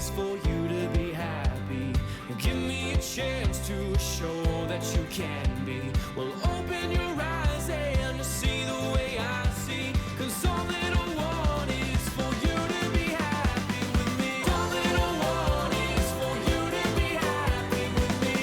is for you to be happy. Give me a chance to show that you can be. Well, open your eyes and you'll see the way I see. 'Cause all that I want is for you to be happy with me. All that I want is for you to be happy with me.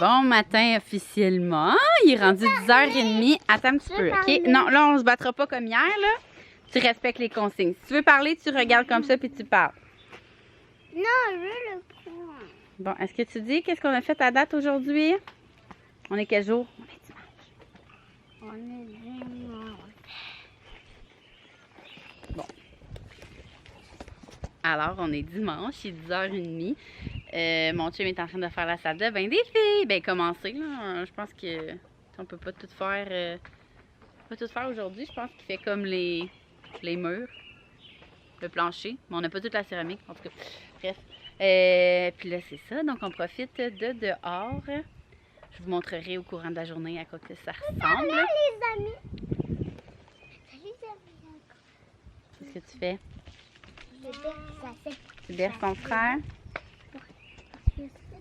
Bon matin officiellement. Il est rendu 10h30. Attends un petit peu, OK? Non, là, on se battra pas comme hier, là. Tu respectes les consignes. Si tu veux parler, tu regardes comme ça puis tu parles. Non, je veux le prendre. Bon, est-ce que tu dis qu'est-ce qu'on a fait à date aujourd'hui? On est quel jour? On est dimanche. On est dimanche. Bon. Alors, on est dimanche, il est 10h30. Mon chum est en train de faire la salle de bain des filles. Ben, commencer, là. Je pense que on peut pas tout faire, aujourd'hui. Je pense qu'il fait comme les murs, le plancher. Mais on n'a pas toute la céramique, en tout cas. Bref. Puis là, c'est ça. Donc, on profite de dehors. Je vous montrerai au courant de la journée à quoi que ça ressemble. Salut les amis. Salut les amis. Qu'est-ce que tu fais? Tu Je berces ton frère?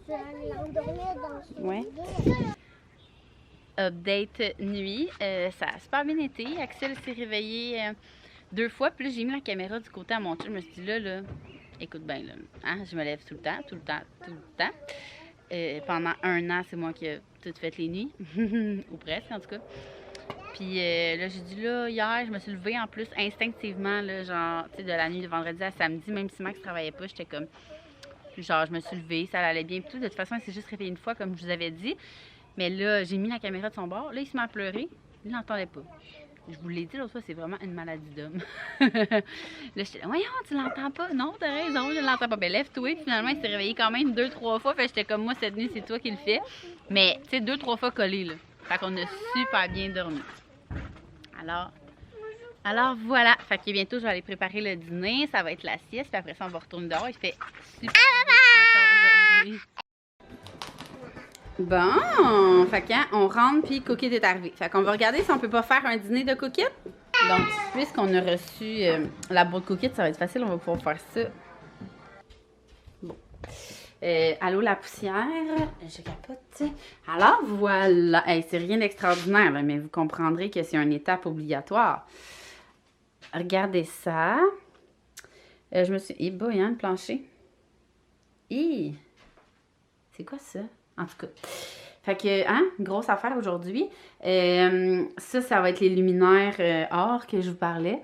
vais aller l'endormir dans son Ouais. lit. Update nuit. Ça a super bien été. Axel s'est réveillé 2 fois. Puis là, j'ai mis la caméra du côté à mon chum. Je me suis dit là, écoute bien, là. Hein, je me lève tout le temps. Pendant 1 an, c'est moi qui ai tout fait les nuits. Ou presque, en tout cas. Puis là, j'ai dit là, hier, je me suis levée en plus instinctivement, là, genre, tu sais, de la nuit de vendredi à samedi, même si Max travaillait pas, j'étais comme, genre, je me suis levée, ça allait bien, puis tout. De toute façon, il s'est juste réveillé une fois, comme je vous avais dit. Mais là, j'ai mis la caméra de son bord. Là, il se met à pleurer. Il l'entendait pas. Je vous l'ai dit l'autre fois, c'est vraiment une maladie d'homme. Là, j'étais là, voyons, tu l'entends pas? Non, t'as raison, je l'entends pas. Ben, lève-toi. Puis finalement, il s'est réveillé quand même 2-3 fois. Fait que j'étais comme, moi, cette nuit, c'est toi qui le fais. Mais, tu sais, 2-3 fois collé, là. Fait qu'on a super bien dormi. Alors voilà. Fait que bientôt, je vais aller préparer le dîner. Ça va être la sieste. Puis après ça, on va retourner dehors. Il fait super beau encore aujourd'hui. Bon, fait que on rentre puis Cookit est arrivé. Fait qu'on va regarder si on peut pas faire un dîner de Cookit. Donc, puisqu'on a reçu la boîte Cookit, ça va être facile, on va pouvoir faire ça. Bon. Allô la poussière, je capote. Alors voilà, hey, c'est rien d'extraordinaire, là, mais vous comprendrez que c'est une étape obligatoire. Regardez ça. Je me suis... Eh boy, hein, le plancher. C'est quoi ça? En tout cas. Fait que, hein, grosse affaire aujourd'hui. Ça va être les luminaires or que je vous parlais.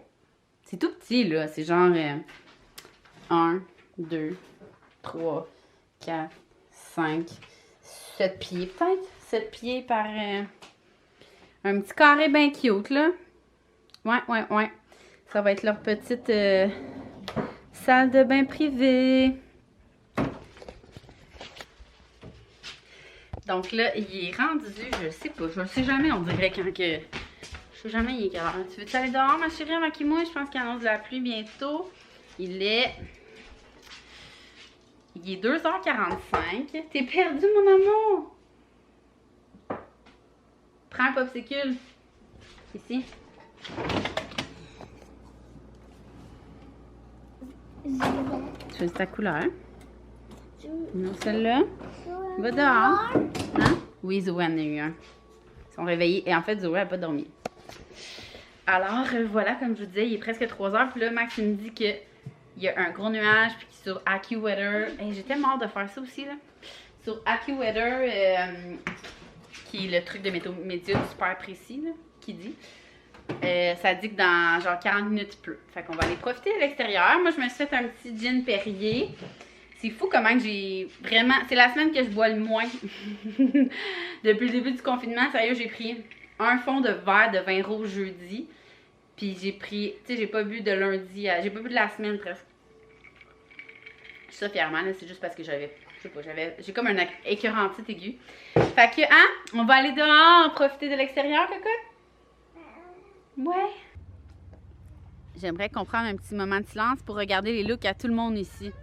C'est tout petit, là. C'est genre 1, 2, 3, 4, 5, 7 pieds, peut-être. 7 pieds par un petit carré bien cute, là. Ouais. Ça va être leur petite salle de bain privée. Donc là, il est rendu, je sais pas, je ne sais jamais, on dirait quand que... Je sais jamais il est quelle heure. Tu veux-tu aller dehors, ma chérie, maquille-moi? Je pense qu'il annonce de la pluie bientôt. Il est 2h45. T'es perdu, mon amour? Prends un popsicle. Ici. Tu choisis ta couleur. Non, celle-là. Va dehors. Hein? Oui, Zoé en a eu un. Ils sont réveillés. Et en fait, Zoé n'a pas dormi. Alors, voilà, comme je vous disais, il est presque 3h. Puis là, Max il me dit qu'il y a un gros nuage. Puis sur AccuWeather. Hey, j'ai tellement hâte de faire ça aussi, là. Sur AccuWeather, qui est le truc de météo super précis, là, qui dit. Ça dit que dans genre 40 minutes, il pleut. Fait qu'on va aller profiter de l'extérieur. Moi, je me suis fait un petit gin Perrier. C'est fou comment que j'ai vraiment... C'est la semaine que je bois le moins. Depuis le début du confinement, sérieux, j'ai pris un fond de verre de vin rouge jeudi. Puis j'ai pris, tu sais, j'ai pas bu de lundi à... J'ai pas bu de la semaine presque. Je suis ça fièrement, là, c'est juste parce que j'avais... Je sais pas, j'ai comme un écœurantite aigu. Fait que, hein, on va aller dehors, profiter de l'extérieur, Coco? Ouais. J'aimerais qu'on prenne un petit moment de silence pour regarder les looks à tout le monde ici.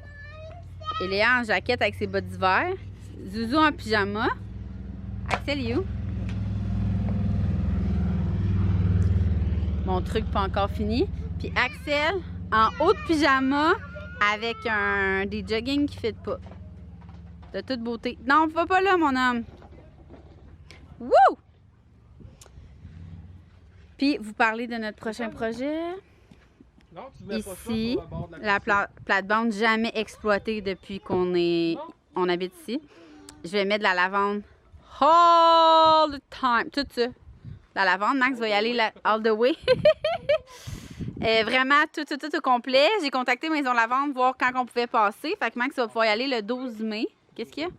Et Léa en jaquette avec ses bottes d'hiver. Zouzou en pyjama. Axel est où? Mon truc pas encore fini. Puis Axel en haut de pyjama avec des joggings qui ne fit pas. De toute beauté. Non, va pas là, mon homme. Wouh! Puis, vous parlez de notre prochain projet. Non, tu mets pas ça Ici, sur le bord de la la plate-bande jamais exploitée depuis qu'on habite ici. Je vais mettre de la lavande all the time. Tout ça. La lavande, Max va y aller all the way. Vraiment, tout au complet. J'ai contacté Maison Lavande voir quand on pouvait passer. Fait que Max va pouvoir y aller le 12 mai. Qu'est-ce qu'il y a?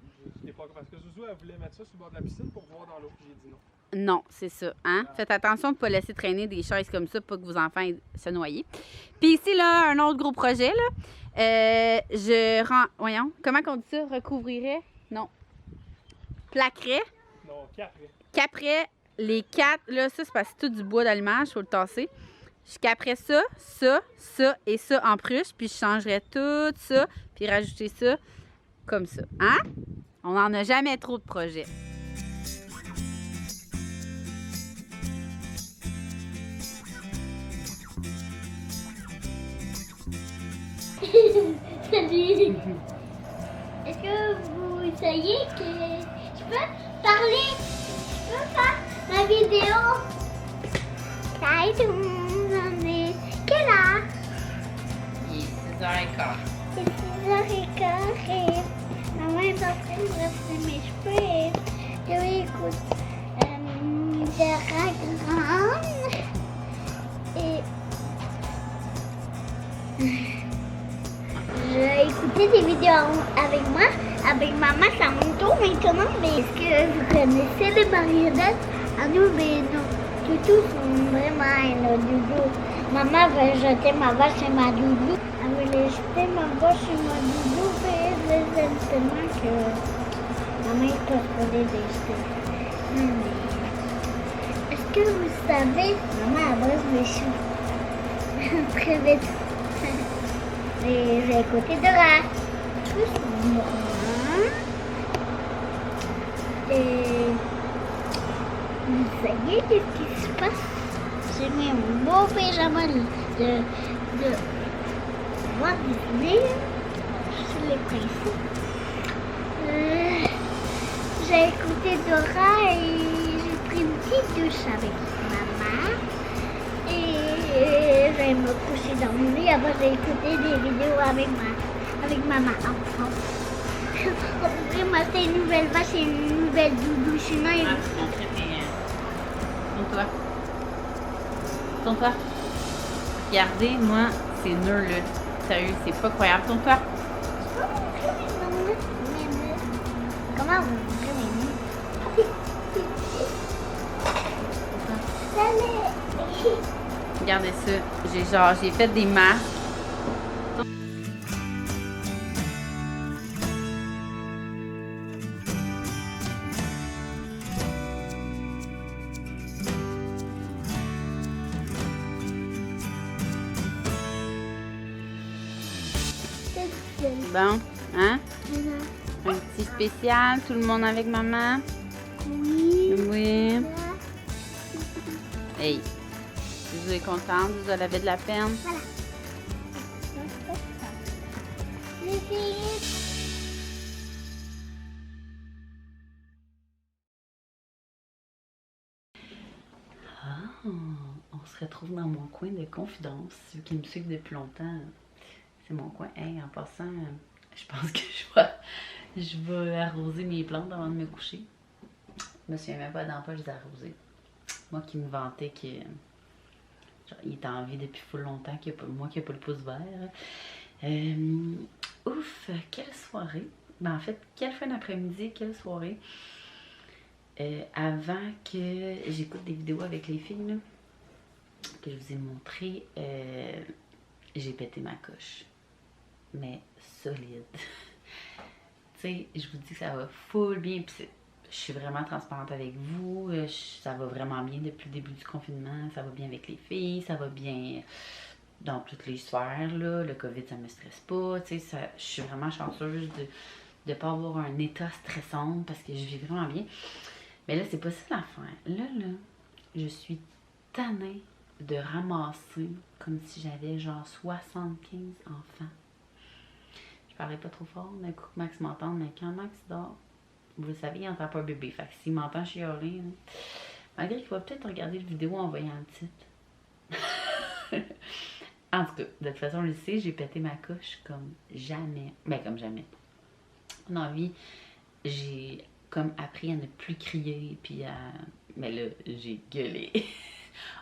Parce que Zouzou, elle voulait mettre ça sur le bord de la piscine pour voir dans l'eau. J'ai dit non. Non, c'est ça. Hein? Faites attention de ne pas laisser traîner des chaises comme ça pour que vos enfants se noient. Puis ici, là, un autre gros projet. Là. Voyons, comment on dit ça? Recouvrirait? Non. Plaquerait? Non, caperait. Caperait les 4. Là, ça, c'est parce que c'est tout du bois d'allumage. Il faut le tasser. Je caperais ça, ça, ça et ça en plus. Puis je changerais tout ça. Puis rajouter ça comme ça. Hein? On n'en a jamais trop de projets. Salut. Est-ce que vous savez que je peux parler? Je peux faire ma vidéo? Salut tout le monde, on est quelle heure? Il est 6h15. C'est 6h15 et maman est en train de brosser mes cheveux et je écoute Dora Grande et je écoutais des vidéos avec moi, avec maman, c'est à mon tour maintenant. Mais est-ce que vous connaissez les marionnettes? Ah nous, mais non. Toutous sont vraiment nos doudous. Maman veut jeter ma vache et ma doudou. Elle voulait jeter ma vache et ma doudou, mais je les aime tellement que maman est pas supposée les jeter. Mais est-ce que vous savez, maman abrase mes choux très vite. Et j'ai écouté Dora. Tout moi. Et vous savez qu'est-ce qui se passe? J'ai mis un beau pyjama de Walt Disney sur les principes. J'ai écouté Dora et j'ai pris une petite douche avec maman. Et je vais me coucher dans mon lit. Avant, j'ai écouté des vidéos avec maman enfant. On pourrait m'acheter une nouvelle vache et une nouvelle doudou. Sinon, il... Tourne-toi. Tourne-toi. Regardez, moi, c'est nul, là. Sérieux, c'est pas croyable. Tourne-toi. Comment vous montrez mes mains? Regardez ça. J'ai fait des masques. Bon, hein? Un petit spécial, tout le monde avec maman? Oui. Oui. Hey, Zouzou est contente, Zouzou elle avait de la peine. Voilà. On se retrouve dans mon coin de confidence. Ceux qui me suivent depuis longtemps, c'est mon coin. Hey, en passant, je pense que je vais arroser mes plantes avant de me coucher. Je me souviens même pas dans quoi je les ai arrosées. Moi qui me vantais que il était en vie depuis full longtemps, moi qui n'ai pas le pouce vert. Ouf, quelle soirée! Ben, en fait, quelle fin d'après-midi, quelle soirée! Avant que j'écoute des vidéos avec les filles, là, que je vous ai montré, j'ai pété ma coche. Mais solide. Tu sais, je vous dis que ça va full bien. Puis je suis vraiment transparente avec vous. Ça va vraiment bien depuis le début du confinement. Ça va bien avec les filles. Ça va bien dans toutes les sphères. Là. Le COVID, ça me stresse pas. Tu sais, je suis vraiment chanceuse de ne pas avoir un état stressant parce que je vis vraiment bien. Mais là, c'est pas ça l'affaire. Là, je suis tannée de ramasser comme si j'avais genre 75 enfants. Je parlais pas trop fort, d'un coup que Max m'entende, mais quand Max dort, vous le savez, il n'entend pas bébé. Fait que s'il m'entend chialer, malgré qu'il va peut-être regarder la vidéo en voyant le titre. En tout cas, de toute façon, je le sais, j'ai pété ma couche comme jamais. Ben, comme jamais. Dans la vie, j'ai comme appris à ne plus crier, puis à... Mais là, j'ai gueulé.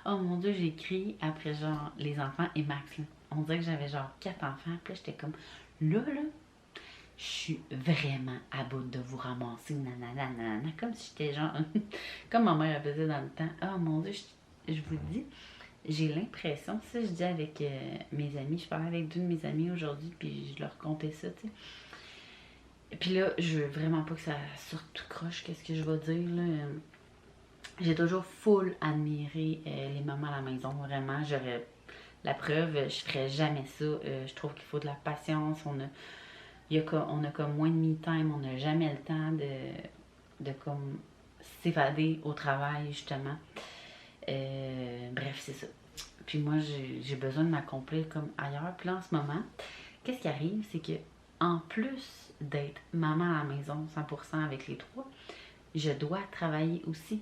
Oh mon Dieu, j'ai crié après genre les enfants et Max. Là. On dirait que j'avais genre 4 enfants, puis là, j'étais comme... Là, je suis vraiment à bout de vous ramasser, nanana, comme si j'étais genre, comme ma mère faisait dans le temps. Oh mon Dieu, je vous dis, j'ai l'impression, ça je dis avec mes amis, je parlais avec 2 de mes amis aujourd'hui, puis je leur contais ça, tu sais. Puis là, je veux vraiment pas que ça sorte tout croche, qu'est-ce que je vais dire, là. J'ai toujours full admiré les mamans à la maison, vraiment, j'aurais... La preuve, je ferais jamais ça. Je trouve qu'il faut de la patience. On a comme moins de me-time. On n'a jamais le temps de comme s'évader au travail, justement. Bref, c'est ça. Puis moi, j'ai besoin de m'accomplir comme ailleurs. Puis là, en ce moment, qu'est-ce qui arrive? C'est que en plus d'être maman à la maison 100% avec les 3, je dois travailler aussi.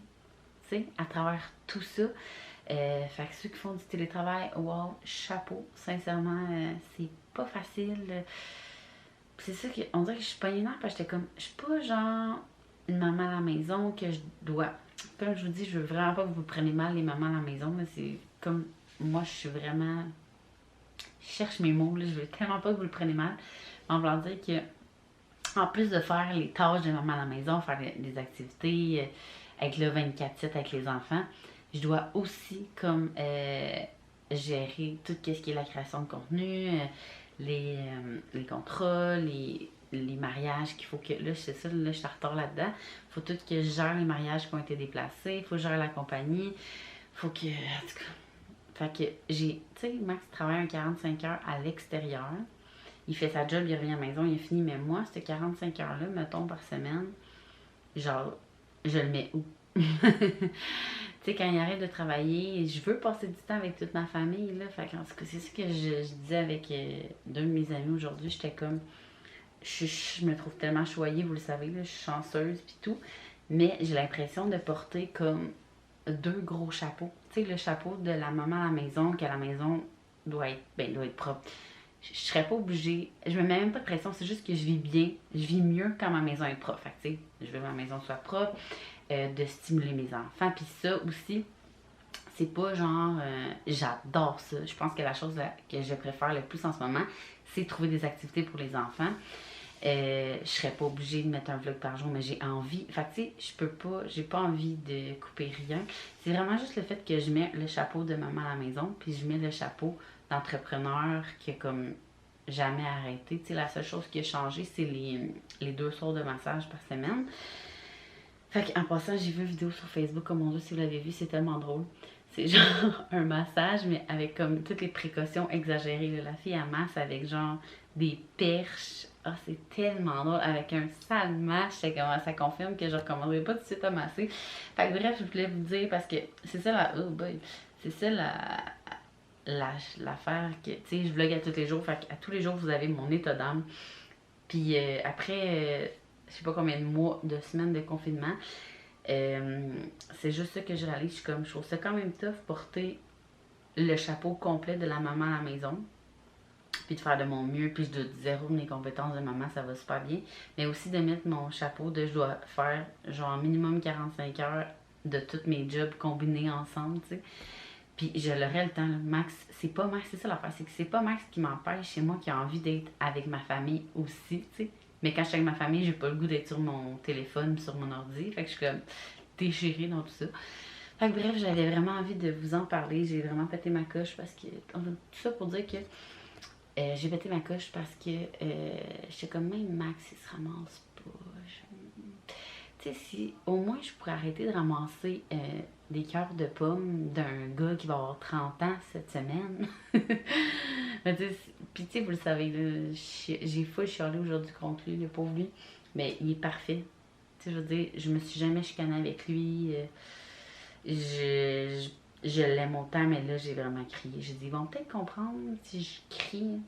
Tu sais, à travers tout ça. Fait que ceux qui font du télétravail, wow, chapeau, sincèrement, c'est pas facile. C'est ça qu'on dirait que je suis pas énervée parce que j'étais comme, je suis pas genre une maman à la maison que je dois. Comme je vous dis, je veux vraiment pas que vous preniez mal les mamans à la maison, mais c'est comme, moi je suis vraiment, je cherche mes mots, là, je veux tellement pas que vous le preniez mal. En voulant dire que, en plus de faire les tâches de maman à la maison, faire des activités avec le 24/7 avec les enfants, je dois aussi comme gérer tout ce qui est la création de contenu, les contrats, les mariages qu'il faut que... Là, c'est ça, là, je suis en retard là-dedans. Il faut tout que je gère les mariages qui ont été déplacés. Il faut que je gère la compagnie. Il faut que... En tout cas... Fait que j'ai... Tu sais, Max travaille un 45 heures à l'extérieur. Il fait sa job, il revient à la maison, il a fini. Mais moi, ces 45 heures-là, mettons, par semaine, genre, je le mets où? Tu sais, quand il arrête de travailler, je veux passer du temps avec toute ma famille, là. Fait qu'en tout cas, c'est ce que je disais avec 2 de mes amis aujourd'hui. J'étais comme... Je me trouve tellement choyée, vous le savez, là, je suis chanceuse pis tout. Mais j'ai l'impression de porter comme 2 gros chapeaux. Tu sais, le chapeau de la maman à la maison, que la maison doit être propre. Je serais pas obligée, je me mets même pas de pression, c'est juste que je vis bien, je vis mieux quand ma maison est propre. Fait que, tu sais, je veux que ma maison soit propre, de stimuler mes enfants. Puis ça aussi, c'est pas genre, j'adore ça. Je pense que la chose que je préfère le plus en ce moment, c'est trouver des activités pour les enfants. Je serais pas obligée de mettre un vlog par jour, mais j'ai envie. Fait que, tu sais, j'ai pas envie de couper rien. C'est vraiment juste le fait que je mets le chapeau de maman à la maison, puis je mets le chapeau d'entrepreneur qui a comme jamais arrêté. Tu sais, la seule chose qui a changé, c'est les 2 soirs de massage par semaine. Fait qu'en passant, j'ai vu une vidéo sur Facebook, comme mon Dieu, si vous l'avez vu, c'est tellement drôle. C'est genre un massage, mais avec comme toutes les précautions exagérées. Là. La fille, elle masse avec genre des perches. Ah, c'est tellement drôle. Avec un sale match, ça confirme que je ne recommanderais pas tout de suite à masser. Fait que bref, je voulais vous dire, parce que c'est ça oh boy, c'est ça l'affaire que, tu sais, je vlog à tous les jours. Fait qu'à tous les jours, vous avez mon état d'âme. Puis après, je sais pas combien de mois, de semaines de confinement, c'est juste ça que je réalise. Je trouve ça quand même tough porter le chapeau complet de la maman à la maison. Puis de faire de mon mieux, puis je doute zéro de mes compétences de maman, ça va super bien. Mais aussi de mettre mon chapeau de je dois faire genre minimum 45 heures de tous mes jobs combinés ensemble, tu sais. Puis je l'aurais le temps, là. Max, c'est pas Max, c'est ça l'affaire, c'est que c'est pas Max qui m'empêche, c'est moi qui ai envie d'être avec ma famille aussi, tu sais. Mais quand je suis avec ma famille, j'ai pas le goût d'être sur mon téléphone, sur mon ordi. Fait que je suis comme déchirée dans tout ça. Fait que bref, j'avais vraiment envie de vous en parler. J'ai vraiment pété ma coche parce que... Tout ça pour dire que j'ai pété ma coche parce que j'étais comme même Max, il se ramasse pas. Tu sais, si au moins je pourrais arrêter de ramasser des cœurs de pommes d'un gars qui va avoir 30 ans cette semaine. Puis tu sais, vous le savez, là, j'ai full chialé aujourd'hui contre lui, le pauvre lui. Mais il est parfait. Tu sais, je veux dire, je me suis jamais chicanée avec lui. Je l'aime autant, mais là, j'ai vraiment crié. J'ai dit, ils vont peut-être comprendre si je crie.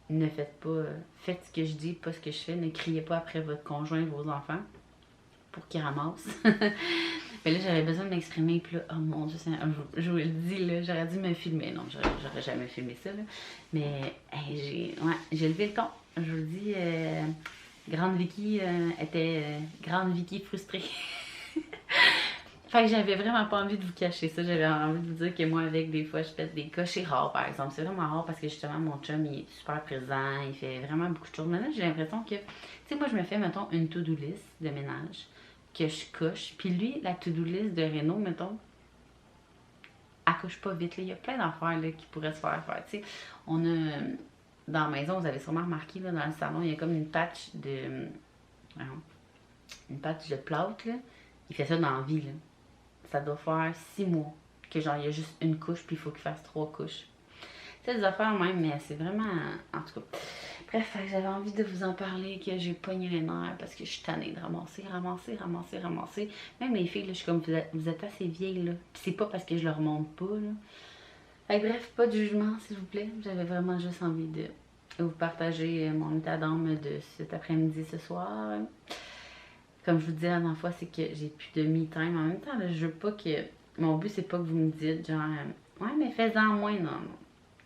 Ne faites pas, faites ce que je dis, pas ce que je fais. Ne criez pas après votre conjoint et vos enfants pour qu'ils ramassent. Mais là, j'avais besoin de m'exprimer. Puis là, oh mon Dieu, je vous le dis, là, j'aurais dû me filmer. Non, j'aurais jamais filmé ça, là. Mais hey, j'ai levé le ton. Je vous le dis, Grande Vicky était Grande Vicky frustrée. Fait que j'avais vraiment pas envie de vous cacher ça. J'avais envie de vous dire que moi, avec des fois, je fais des cas. C'est rare, par exemple. C'est vraiment rare parce que justement, mon chum, il est super présent. Il fait vraiment beaucoup de choses. Maintenant, j'ai l'impression que, tu sais, moi, je me fais, mettons, une to-do list de ménage que je coche. Puis lui, la to-do list de Renaud, mettons, elle coche pas vite. Là. Il y a plein d'affaires là, qui pourraient se faire. Tu sais, on a, dans la maison, vous avez sûrement remarqué, là, dans le salon, il y a comme une patch de plâtre, là. Il fait ça dans la vie, là. Ça doit faire 6 mois que genre il y a juste une couche puis il faut qu'il fasse 3 couches. C'est des affaires même, mais c'est vraiment... En tout cas, bref, j'avais envie de vous en parler, que j'ai pogné les nerfs parce que je suis tannée de ramasser. Même les filles, là, je suis comme, vous êtes assez vieilles, là. Puis c'est pas parce que je leur montre pas, là. Fait que bref, pas de jugement, s'il vous plaît. J'avais vraiment juste envie de vous partager mon état d'âme de cet après-midi, ce soir. Comme je vous disais la dernière fois, c'est que j'ai plus de me-time. En même temps, là, je veux pas que... Mon but, c'est pas que vous me dites, genre, ouais, mais fais-en moins. Non.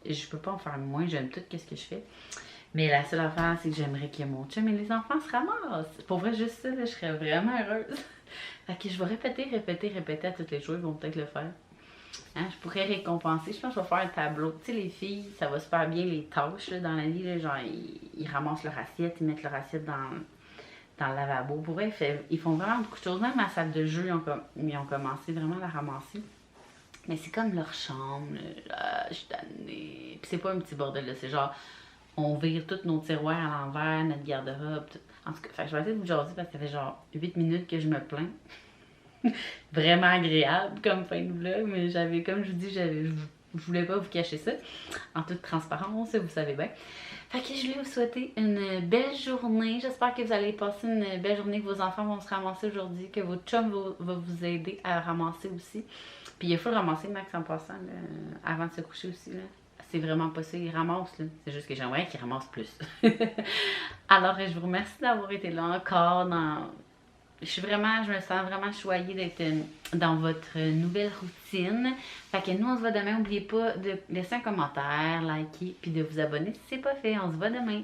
Je peux pas en faire moins. J'aime tout ce que je fais. Mais la seule affaire, c'est que j'aimerais que mon chum et les enfants se ramassent. Pour vrai, juste ça, là, je serais vraiment heureuse. Fait que je vais répéter à tous les jours. Ils vont peut-être le faire. Hein, je pourrais récompenser. Je pense que je vais faire un tableau. Tu sais, les filles, ça va super bien les tâches là, dans la vie. Là, genre, ils ramassent leur assiette, ils mettent leur assiette dans le lavabo. Pour vrai, ils font vraiment beaucoup de choses. Même ma salle de jeu, ils ont commencé vraiment à la ramasser. Mais c'est comme leur chambre. Là, je suis tannée. Puis c'est pas un petit bordel, là. C'est genre, on vire tous nos tiroirs à l'envers, notre garde-robe. En tout cas, fait que je vais essayer de vous jaser parce que ça fait genre 8 minutes que je me plains. Vraiment agréable comme fin de vlog. Mais j'avais, comme je vous dis, je voulais pas vous cacher ça. En toute transparence, vous savez bien. Fait que je vais vous souhaiter une belle journée. J'espère que vous allez passer une belle journée, que vos enfants vont se ramasser aujourd'hui, que votre chum va vous aider à ramasser aussi. Puis il faut le ramasser, Max, en passant, là, avant de se coucher aussi. C'est vraiment pas ça, il ramasse. C'est juste que j'aimerais qu'il ramasse plus. Alors, je vous remercie d'avoir été là encore. Je me sens vraiment choyée d'être dans votre nouvelle routine. Fait que nous, on se voit demain. N'oubliez pas de laisser un commentaire, liker, puis de vous abonner si c'est pas fait. On se voit demain.